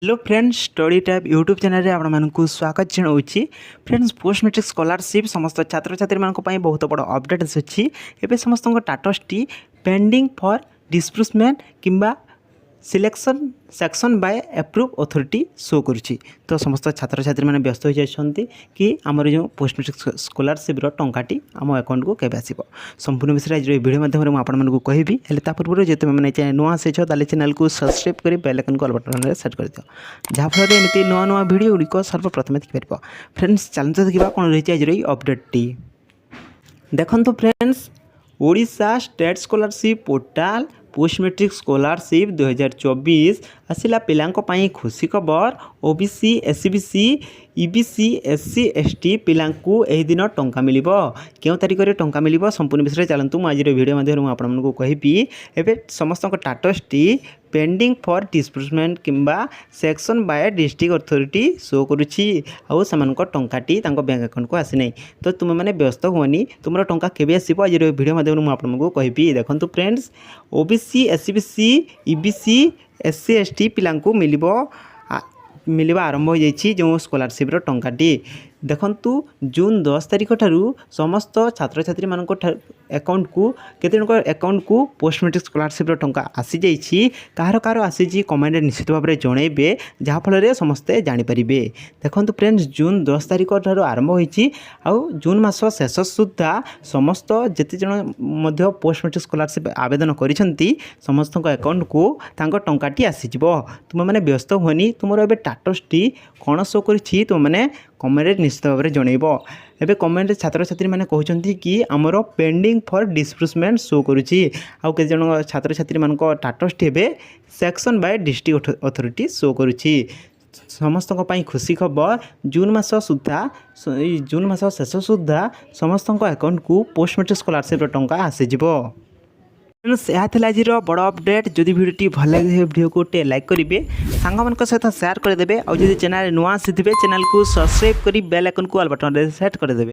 Hello friends study tab YouTube channel रे आपको स्वागत जनाऊँगी। फ्रेंड्स पोस्ट मैट्रिक स्कॉलरशिप समस्त छात्र छात्री मानक बहुत बड़ अपडेट अच्छी। एवं समस्त स्टाटस टी पेंडिंग फॉर डिस्ब्यूर्समेंट किंबा selection section by approve authority show करुच्ची। तो समस्त छात्र छात्री मैंने व्यस्त हो जाती कि आमर जो पोस्ट मैट्रिक स्कॉलरशिप टंकाटी आम अकाउंट को केवे आसो संपूर्ण विषय आज भिडियो माध्यम मुझे कहबी। हेल्ले पूर्व जो तुम मैंने नुआ आसे चैनल को सब्सक्राइब कर बेल आइकन को ऑल बटन में सेट कर दियो जहाँफल एमती नुआ नुआ भिडियो गुड़िक सर्वप्रथम देखिपर। फ्रेंड्स चलते देखा कौन रही आज अपडेट देखो। Friends Odisha state scholarship portal post matric scholarship 2024 आसला पिलांई खुशी खबर। OBC SCBC EBC SC ST पिलांकु एही दिन टंका मिल क्यों तारीख में टंका मिल संपूर्ण विषय चलतु मुझे भिडियो माध्यम आपको कहबी। एवं समस्त स्टाटस टी पेंडिंग फॉर डिस्ब्यूर्समेंट किंबा section by district authority show करुच्ची आउ टंकाटी बैंक अकाउंट को आसी ना। तो तुम मैंने व्यस्त हुआ तुम टंका केवे आसो आज भिडियो माध्यम मुझे कहबी। देखो friends OBC SCBC EBC SC ST पिलांकु मिलवा आरंभ हो जाइए जो स्कॉलरशिप टंकाटी। देखु जून 10 तारीख ठारू समस्त छात्र छात्री मान अकाउंट को केते अकाउंट को पोस्ट मैट्रिक स्कॉलरशिप टंका आसी जाइए। कहार कहार आसी कमेंट निश्चित भाव में जनइबे जहाँफल समस्ते जानीपर। देखो फ्रेंड्स जून 10 तारीख ठारू आरंभ होती आउ जून मास शेष सुधा समस्त जिते जन पोस्ट मैट्रिक स्कॉलरशिप आवेदन करिसेंती समस्त अकाउंट को टंकाटी आसीज। तुम मैंने व्यस्त हुए तुम ए स्टाटस टी कौन शो कर तुम मैंने कमेंट निश्चित भाव में जनइब। एवं कमेंट छात्र छात्री मैंने कहते कि आमर पेंडिंग फॉर डिस्ब्यूर्समेंट शो करुच्ची आउ के जन छात्र छात्री मान स्टाटस टी section by district authority show करुच्ची। समस्त खुशी खबर जून मास शेष सुधा समस्त अकाउंट को पोस्ट मैट्रिक स्कॉलरशिप टंका आसीज। फ्रेंड्स यह आज बड़ अपडेट। जदि भिडियो भल लगे भिडियो को लाइक करेंगे सांग सहित शेयर करदे और जब चैनल नुआ आसी चैनल को सब्सक्राइब कर बेल आइकन को ऑल बटन सेट करदे।